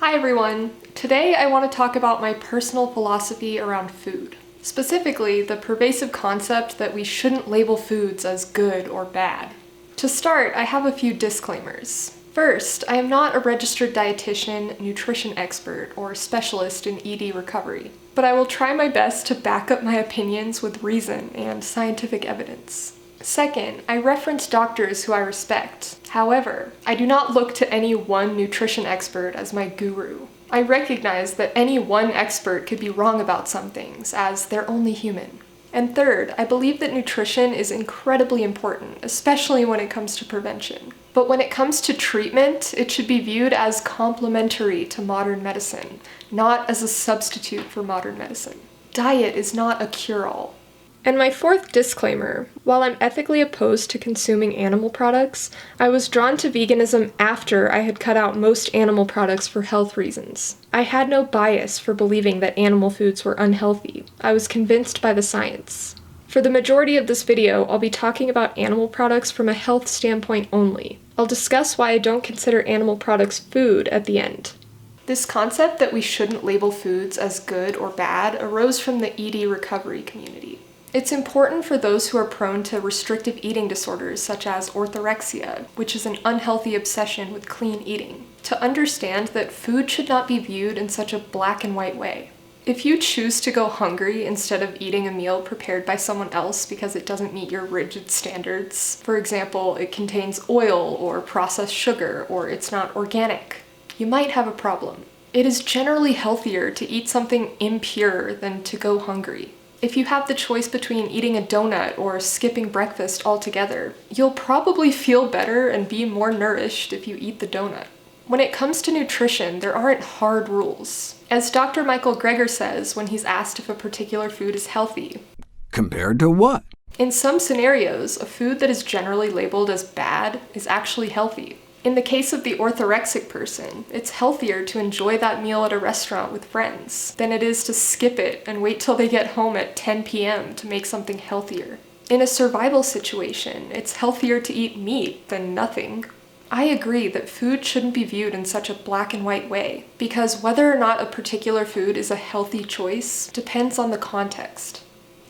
Hi everyone! Today I want to talk about my personal philosophy around food. Specifically, the pervasive concept that we shouldn't label foods as good or bad. To start, I have a few disclaimers. First, I am not a registered dietitian, nutrition expert, or specialist in ED recovery, but I will try my best to back up my opinions with reason and scientific evidence. Second, I reference doctors who I respect. However, I do not look to any one nutrition expert as my guru. I recognize that any one expert could be wrong about some things, as they're only human. And third, I believe that nutrition is incredibly important, especially when it comes to prevention. But when it comes to treatment, it should be viewed as complementary to modern medicine, not as a substitute for modern medicine. Diet is not a cure-all. And my fourth disclaimer, while I'm ethically opposed to consuming animal products, I was drawn to veganism after I had cut out most animal products for health reasons. I had no bias for believing that animal foods were unhealthy. I was convinced by the science. For the majority of this video, I'll be talking about animal products from a health standpoint only. I'll discuss why I don't consider animal products food at the end. This concept that we shouldn't label foods as good or bad arose from the ED recovery community. It's important for those who are prone to restrictive eating disorders such as orthorexia, which is an unhealthy obsession with clean eating, to understand that food should not be viewed in such a black and white way. If you choose to go hungry instead of eating a meal prepared by someone else because it doesn't meet your rigid standards, for example, it contains oil or processed sugar, or it's not organic, you might have a problem. It is generally healthier to eat something impure than to go hungry. If you have the choice between eating a donut or skipping breakfast altogether, you'll probably feel better and be more nourished if you eat the donut. When it comes to nutrition, there aren't hard rules. As Dr. Michael Greger says when he's asked if a particular food is healthy. Compared to what? In some scenarios, a food that is generally labeled as bad is actually healthy. In the case of the orthorexic person, it's healthier to enjoy that meal at a restaurant with friends than it is to skip it and wait till they get home at 10 p.m. to make something healthier. In a survival situation, it's healthier to eat meat than nothing. I agree that food shouldn't be viewed in such a black and white way, because whether or not a particular food is a healthy choice depends on the context.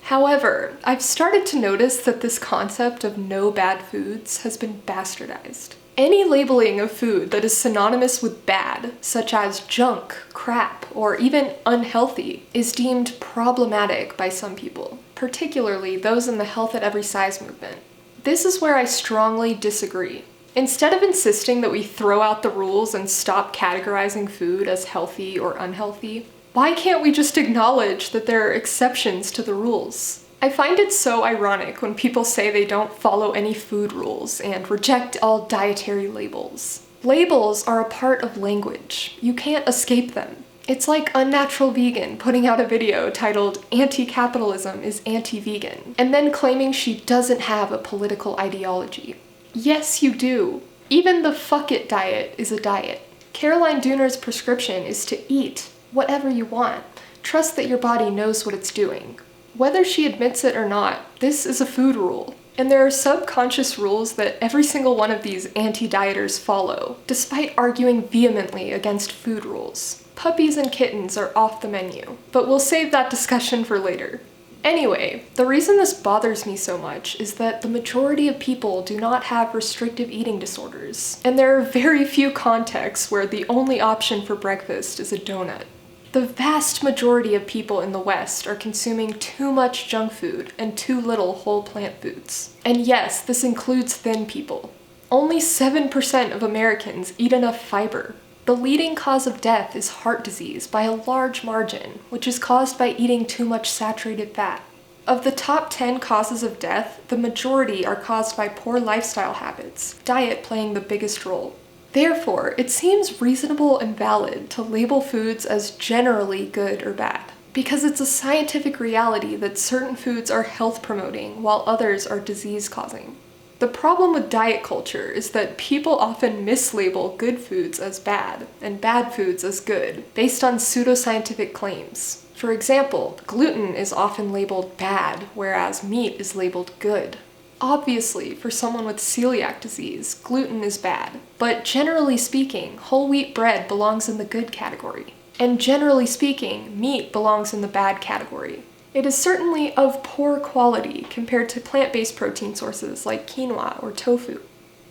However, I've started to notice that this concept of no bad foods has been bastardized. Any labeling of food that is synonymous with bad, such as junk, crap, or even unhealthy, is deemed problematic by some people, particularly those in the health at every size movement. This is where I strongly disagree. Instead of insisting that we throw out the rules and stop categorizing food as healthy or unhealthy, why can't we just acknowledge that there are exceptions to the rules? I find it so ironic when people say they don't follow any food rules and reject all dietary labels. Labels are a part of language. You can't escape them. It's like Unnatural Vegan putting out a video titled "Anti-Capitalism is Anti-Vegan" and then claiming she doesn't have a political ideology. Yes, you do. Even the fuck it diet is a diet. Caroline Dooner's prescription is to eat whatever you want. Trust that your body knows what it's doing. Whether she admits it or not, this is a food rule. And there are subconscious rules that every single one of these anti-dieters follow, despite arguing vehemently against food rules. Puppies and kittens are off the menu, but we'll save that discussion for later. Anyway, the reason this bothers me so much is that the majority of people do not have restrictive eating disorders, and there are very few contexts where the only option for breakfast is a donut. The vast majority of people in the West are consuming too much junk food and too little whole plant foods. And yes, this includes thin people. Only 7% of Americans eat enough fiber. The leading cause of death is heart disease by a large margin, which is caused by eating too much saturated fat. Of the top 10 causes of death, the majority are caused by poor lifestyle habits, diet playing the biggest role. Therefore, it seems reasonable and valid to label foods as generally good or bad, because it's a scientific reality that certain foods are health-promoting while others are disease-causing. The problem with diet culture is that people often mislabel good foods as bad and bad foods as good, based on pseudoscientific claims. For example, gluten is often labeled bad, whereas meat is labeled good. Obviously, for someone with celiac disease, gluten is bad, but generally speaking, whole wheat bread belongs in the good category. And generally speaking, meat belongs in the bad category. It is certainly of poor quality compared to plant-based protein sources like quinoa or tofu.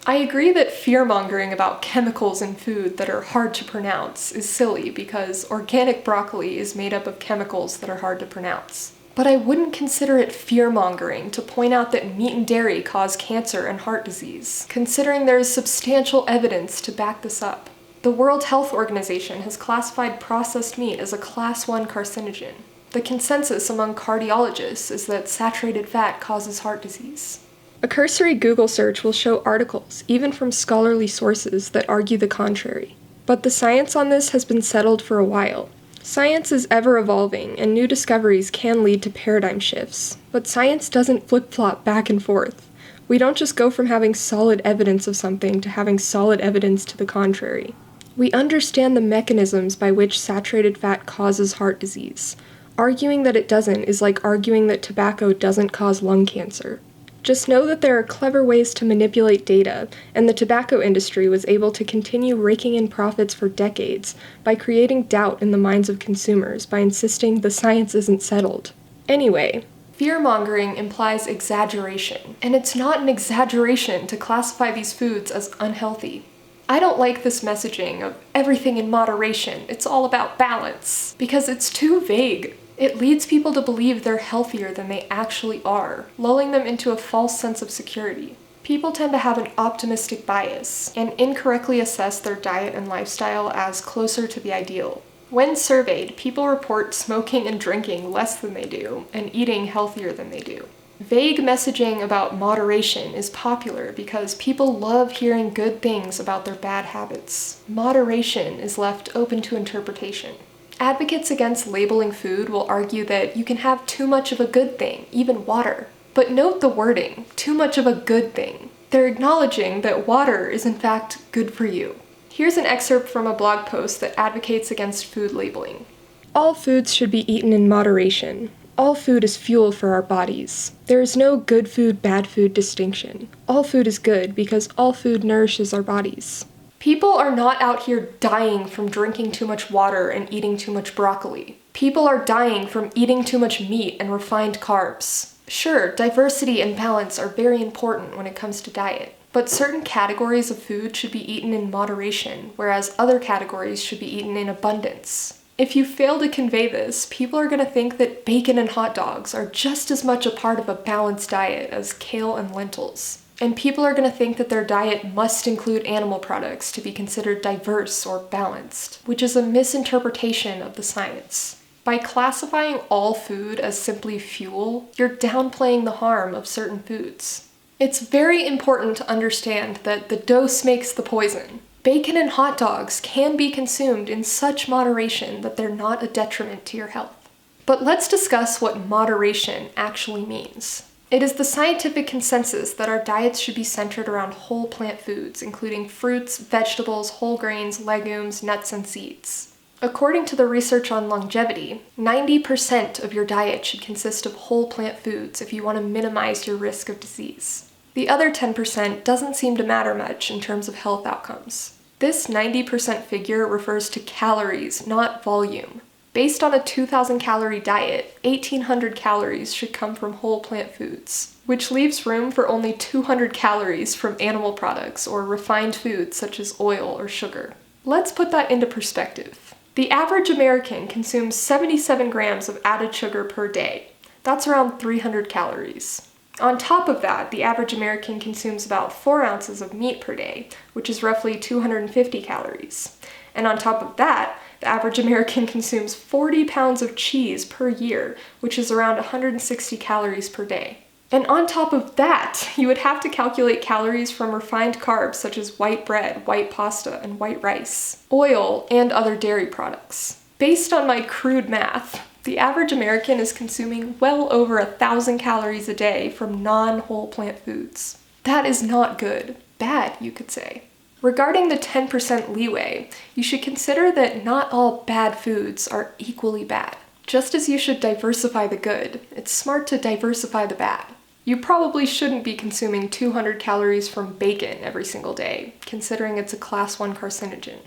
I agree that fear-mongering about chemicals in food that are hard to pronounce is silly because organic broccoli is made up of chemicals that are hard to pronounce. But I wouldn't consider it fear-mongering to point out that meat and dairy cause cancer and heart disease, considering there is substantial evidence to back this up. The World Health Organization has classified processed meat as a Class 1 carcinogen. The consensus among cardiologists is that saturated fat causes heart disease. A cursory Google search will show articles, even from scholarly sources, that argue the contrary. But the science on this has been settled for a while. Science is ever evolving, and new discoveries can lead to paradigm shifts. But science doesn't flip-flop back and forth. We don't just go from having solid evidence of something to having solid evidence to the contrary. We understand the mechanisms by which saturated fat causes heart disease. Arguing that it doesn't is like arguing that tobacco doesn't cause lung cancer. Just know that there are clever ways to manipulate data, and the tobacco industry was able to continue raking in profits for decades by creating doubt in the minds of consumers by insisting the science isn't settled. Anyway, fear-mongering implies exaggeration, and it's not an exaggeration to classify these foods as unhealthy. I don't like this messaging of everything in moderation, it's all about balance, because it's too vague. It leads people to believe they're healthier than they actually are, lulling them into a false sense of security. People tend to have an optimistic bias and incorrectly assess their diet and lifestyle as closer to the ideal. When surveyed, people report smoking and drinking less than they do and eating healthier than they do. Vague messaging about moderation is popular because people love hearing good things about their bad habits. Moderation is left open to interpretation. Advocates against labeling food will argue that you can have too much of a good thing, even water. But note the wording, too much of a good thing. They're acknowledging that water is in fact good for you. Here's an excerpt from a blog post that advocates against food labeling. All foods should be eaten in moderation. All food is fuel for our bodies. There is no good food, bad food distinction. All food is good because all food nourishes our bodies. People are not out here dying from drinking too much water and eating too much broccoli. People are dying from eating too much meat and refined carbs. Sure, diversity and balance are very important when it comes to diet, but certain categories of food should be eaten in moderation, whereas other categories should be eaten in abundance. If you fail to convey this, people are going to think that bacon and hot dogs are just as much a part of a balanced diet as kale and lentils. And people are going to think that their diet must include animal products to be considered diverse or balanced, which is a misinterpretation of the science. By classifying all food as simply fuel, you're downplaying the harm of certain foods. It's very important to understand that the dose makes the poison. Bacon and hot dogs can be consumed in such moderation that they're not a detriment to your health. But let's discuss what moderation actually means. It is the scientific consensus that our diets should be centered around whole plant foods, including fruits, vegetables, whole grains, legumes, nuts, and seeds. According to the research on longevity, 90% of your diet should consist of whole plant foods if you want to minimize your risk of disease. The other 10% doesn't seem to matter much in terms of health outcomes. This 90% figure refers to calories, not volume. Based on a 2,000 calorie diet, 1,800 calories should come from whole plant foods, which leaves room for only 200 calories from animal products or refined foods such as oil or sugar. Let's put that into perspective. The average American consumes 77 grams of added sugar per day. That's around 300 calories. On top of that, the average American consumes about 4 ounces of meat per day, which is roughly 250 calories. And on top of that, the average American consumes 40 pounds of cheese per year, which is around 160 calories per day. And on top of that, you would have to calculate calories from refined carbs such as white bread, white pasta, and white rice, oil, and other dairy products. Based on my crude math, the average American is consuming well over 1,000 calories a day from non-whole plant foods. That is not good. Bad, you could say. Regarding the 10% leeway, you should consider that not all bad foods are equally bad. Just as you should diversify the good, it's smart to diversify the bad. You probably shouldn't be consuming 200 calories from bacon every single day, considering it's a class 1 carcinogen.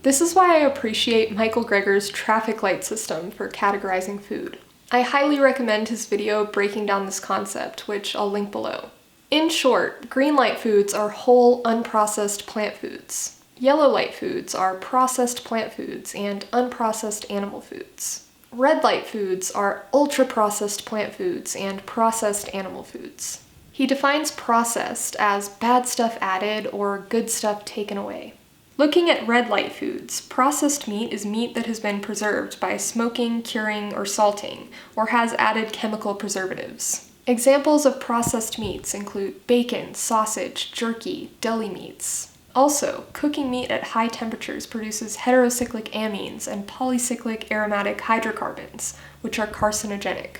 This is why I appreciate Michael Greger's traffic light system for categorizing food. I highly recommend his video breaking down this concept, which I'll link below. In short, green light foods are whole, unprocessed plant foods. Yellow light foods are processed plant foods and unprocessed animal foods. Red light foods are ultra-processed plant foods and processed animal foods. He defines processed as bad stuff added or good stuff taken away. Looking at red light foods, processed meat is meat that has been preserved by smoking, curing, or salting, or has added chemical preservatives. Examples of processed meats include bacon, sausage, jerky, deli meats. Also, cooking meat at high temperatures produces heterocyclic amines and polycyclic aromatic hydrocarbons, which are carcinogenic.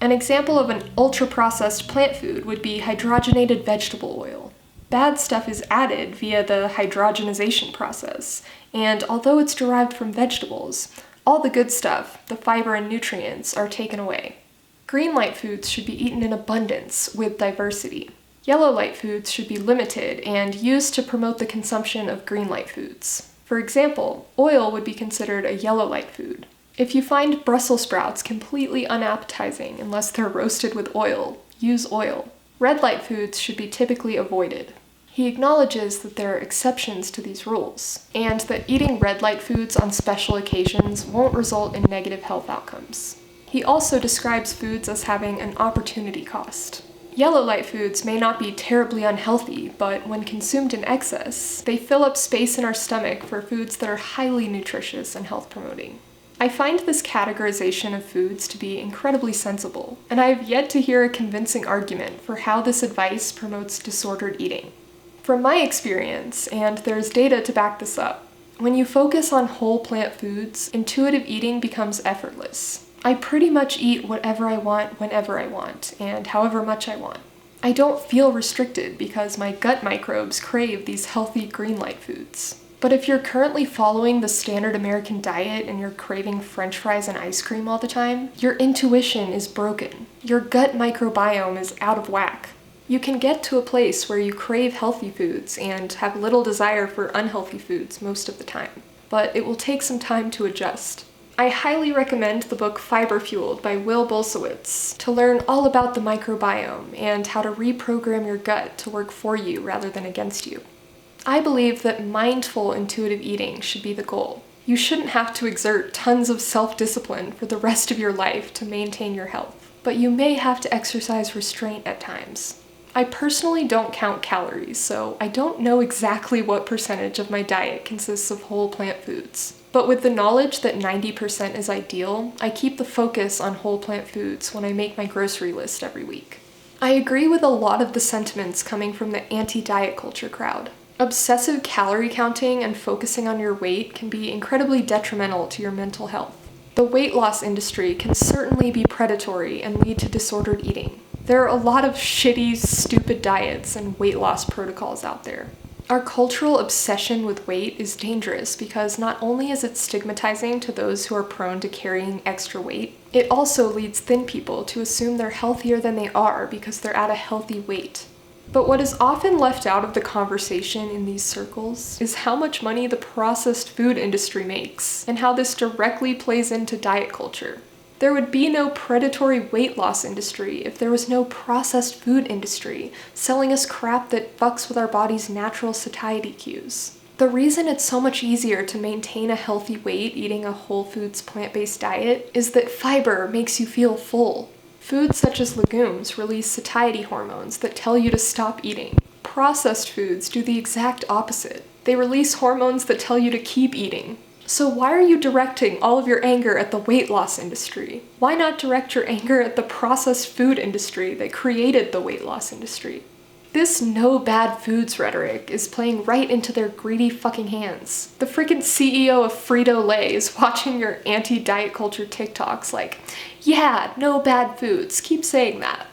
An example of an ultra-processed plant food would be hydrogenated vegetable oil. Bad stuff is added via the hydrogenization process, and although it's derived from vegetables, all the good stuff, the fiber and nutrients, are taken away. Green light foods should be eaten in abundance with diversity. Yellow light foods should be limited and used to promote the consumption of green light foods. For example, oil would be considered a yellow light food. If you find Brussels sprouts completely unappetizing unless they're roasted with oil, use oil. Red light foods should be typically avoided. He acknowledges that there are exceptions to these rules, and that eating red light foods on special occasions won't result in negative health outcomes. He also describes foods as having an opportunity cost. Yellow light foods may not be terribly unhealthy, but when consumed in excess, they fill up space in our stomach for foods that are highly nutritious and health promoting. I find this categorization of foods to be incredibly sensible, and I have yet to hear a convincing argument for how this advice promotes disordered eating. From my experience, and there's data to back this up, when you focus on whole plant foods, intuitive eating becomes effortless. I pretty much eat whatever I want whenever I want, and however much I want. I don't feel restricted because my gut microbes crave these healthy green light foods. But if you're currently following the standard American diet and you're craving French fries and ice cream all the time, your intuition is broken. Your gut microbiome is out of whack. You can get to a place where you crave healthy foods and have little desire for unhealthy foods most of the time, but it will take some time to adjust. I highly recommend the book Fiber Fueled by Will Bulsiewicz to learn all about the microbiome and how to reprogram your gut to work for you rather than against you. I believe that mindful intuitive eating should be the goal. You shouldn't have to exert tons of self-discipline for the rest of your life to maintain your health, but you may have to exercise restraint at times. I personally don't count calories, so I don't know exactly what percentage of my diet consists of whole plant foods. But with the knowledge that 90% is ideal, I keep the focus on whole plant foods when I make my grocery list every week. I agree with a lot of the sentiments coming from the anti-diet culture crowd. Obsessive calorie counting and focusing on your weight can be incredibly detrimental to your mental health. The weight loss industry can certainly be predatory and lead to disordered eating. There are a lot of shitty, stupid diets and weight loss protocols out there. Our cultural obsession with weight is dangerous because not only is it stigmatizing to those who are prone to carrying extra weight, it also leads thin people to assume they're healthier than they are because they're at a healthy weight. But what is often left out of the conversation in these circles is how much money the processed food industry makes, and how this directly plays into diet culture. There would be no predatory weight loss industry if there was no processed food industry selling us crap that fucks with our body's natural satiety cues. The reason it's so much easier to maintain a healthy weight eating a whole foods plant-based diet is that fiber makes you feel full. Foods such as legumes release satiety hormones that tell you to stop eating. Processed foods do the exact opposite. They release hormones that tell you to keep eating. So why are you directing all of your anger at the weight loss industry? Why not direct your anger at the processed food industry that created the weight loss industry? This no bad foods rhetoric is playing right into their greedy fucking hands. The freaking CEO of Frito-Lay is watching your anti-diet culture TikToks like, yeah, no bad foods, keep saying that.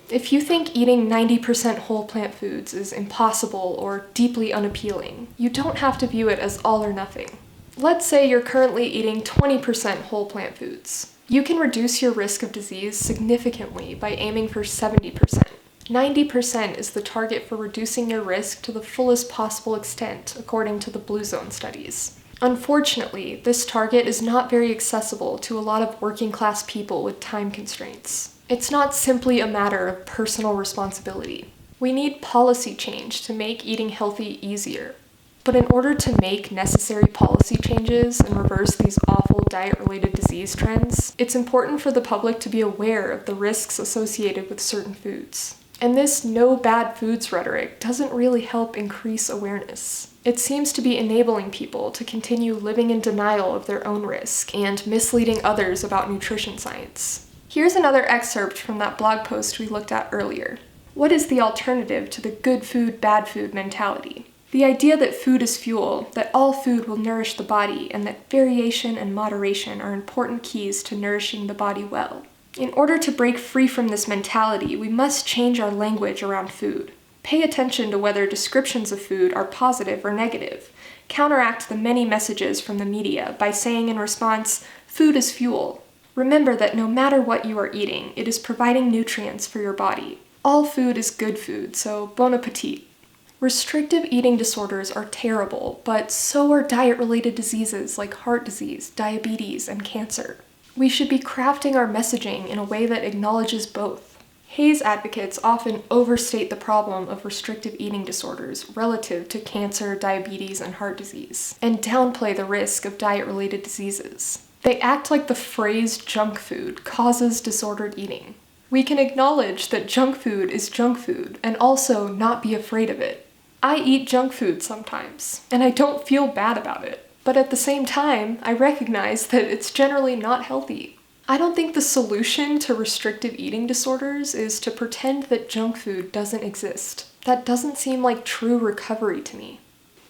If you think eating 90% whole plant foods is impossible or deeply unappealing, you don't have to view it as all or nothing. Let's say you're currently eating 20% whole plant foods. You can reduce your risk of disease significantly by aiming for 70%. 90% is the target for reducing your risk to the fullest possible extent, according to the Blue Zone studies. Unfortunately, this target is not very accessible to a lot of working class people with time constraints. It's not simply a matter of personal responsibility. We need policy change to make eating healthy easier. But in order to make necessary policy changes and reverse these awful diet-related disease trends, it's important for the public to be aware of the risks associated with certain foods. And this no bad foods rhetoric doesn't really help increase awareness. It seems to be enabling people to continue living in denial of their own risk and misleading others about nutrition science. Here's another excerpt from that blog post we looked at earlier. What is the alternative to the good food, bad food mentality? The idea that food is fuel, that all food will nourish the body, and that variation and moderation are important keys to nourishing the body well. In order to break free from this mentality, we must change our language around food. Pay attention to whether descriptions of food are positive or negative. Counteract the many messages from the media by saying in response, "Food is fuel." Remember that no matter what you are eating, it is providing nutrients for your body. All food is good food, so bon appetit. Restrictive eating disorders are terrible, but so are diet-related diseases like heart disease, diabetes, and cancer. We should be crafting our messaging in a way that acknowledges both. HAES advocates often overstate the problem of restrictive eating disorders relative to cancer, diabetes, and heart disease, and downplay the risk of diet-related diseases. They act like the phrase junk food causes disordered eating. We can acknowledge that junk food is junk food and also not be afraid of it. I eat junk food sometimes, and I don't feel bad about it. But at the same time, I recognize that it's generally not healthy. I don't think the solution to restrictive eating disorders is to pretend that junk food doesn't exist. That doesn't seem like true recovery to me.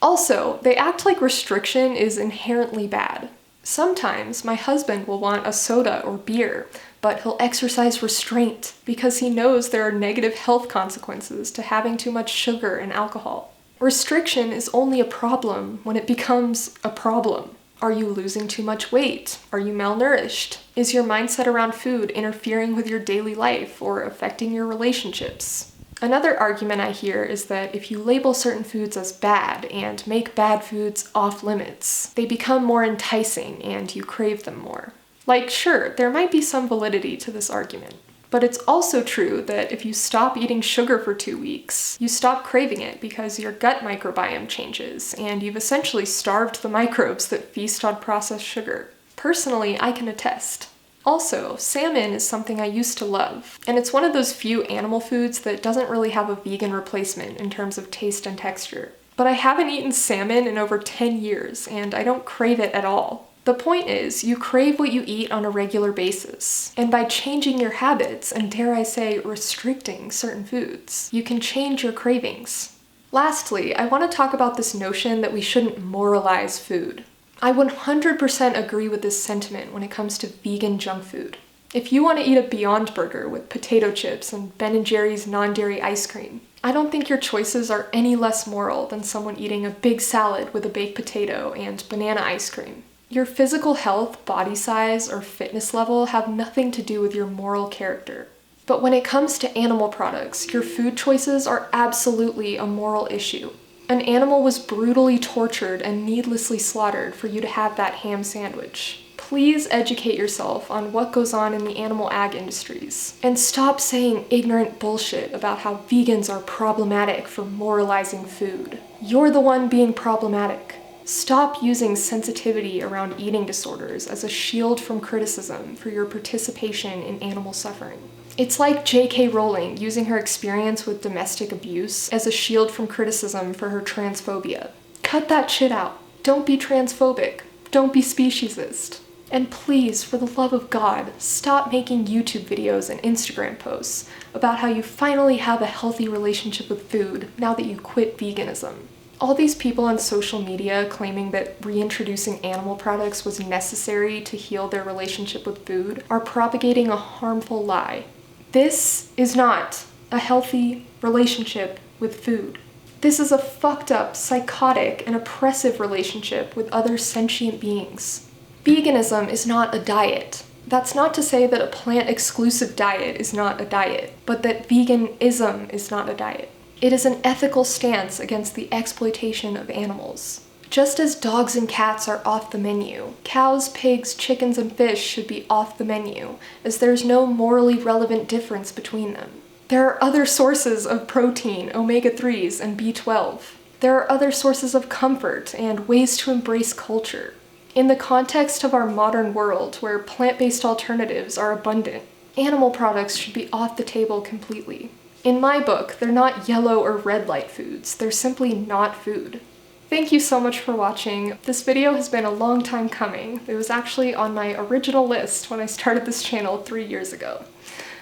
Also, they act like restriction is inherently bad. Sometimes my husband will want a soda or beer, but he'll exercise restraint because he knows there are negative health consequences to having too much sugar and alcohol. Restriction is only a problem when it becomes a problem. Are you losing too much weight? Are you malnourished? Is your mindset around food interfering with your daily life or affecting your relationships? Another argument I hear is that if you label certain foods as bad and make bad foods off limits, they become more enticing and you crave them more. Like, sure, there might be some validity to this argument, but it's also true that if you stop eating sugar for 2 weeks, you stop craving it because your gut microbiome changes and you've essentially starved the microbes that feast on processed sugar. Personally, I can attest. Also, salmon is something I used to love, and it's one of those few animal foods that doesn't really have a vegan replacement in terms of taste and texture. But I haven't eaten salmon in over 10 years, and I don't crave it at all. The point is, you crave what you eat on a regular basis, and by changing your habits, and dare I say, restricting certain foods, you can change your cravings. Lastly, I want to talk about this notion that we shouldn't moralize food. I 100% agree with this sentiment when it comes to vegan junk food. If you want to eat a Beyond Burger with potato chips and Ben & Jerry's non-dairy ice cream, I don't think your choices are any less moral than someone eating a big salad with a baked potato and banana ice cream. Your physical health, body size, or fitness level have nothing to do with your moral character. But when it comes to animal products, your food choices are absolutely a moral issue. An animal was brutally tortured and needlessly slaughtered for you to have that ham sandwich. Please educate yourself on what goes on in the animal ag industries, and stop saying ignorant bullshit about how vegans are problematic for moralizing food. You're the one being problematic. Stop using sensitivity around eating disorders as a shield from criticism for your participation in animal suffering. It's like J.K. Rowling using her experience with domestic abuse as a shield from criticism for her transphobia. Cut that shit out. Don't be transphobic. Don't be speciesist. And please, for the love of God, stop making YouTube videos and Instagram posts about how you finally have a healthy relationship with food now that you quit veganism. All these people on social media claiming that reintroducing animal products was necessary to heal their relationship with food are propagating a harmful lie. This is not a healthy relationship with food. This is a fucked up, psychotic, and oppressive relationship with other sentient beings. Veganism is not a diet. That's not to say that a plant-exclusive diet is not a diet, but that veganism is not a diet. It is an ethical stance against the exploitation of animals. Just as dogs and cats are off the menu, cows, pigs, chickens, and fish should be off the menu, as there's no morally relevant difference between them. There are other sources of protein, omega-3s, and B12. There are other sources of comfort and ways to embrace culture. In the context of our modern world, where plant-based alternatives are abundant, animal products should be off the table completely. In my book, they're not yellow or red light foods, they're simply not food. Thank you so much for watching. This video has been a long time coming. It was actually on my original list when I started this channel 3 years ago.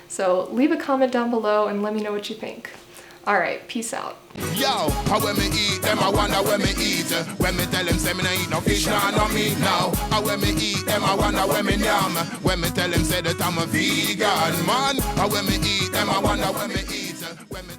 So leave a comment down below and let me know what you think. Alright, peace out. Yo, how when me eat them, I wonder when me eat. When me tell them say me nah eat no fish, nah no meat now. How when me eat them, I wonder when me yam. When me tell them say that I'm a vegan man. How when me eat them, I wonder when me eat. When me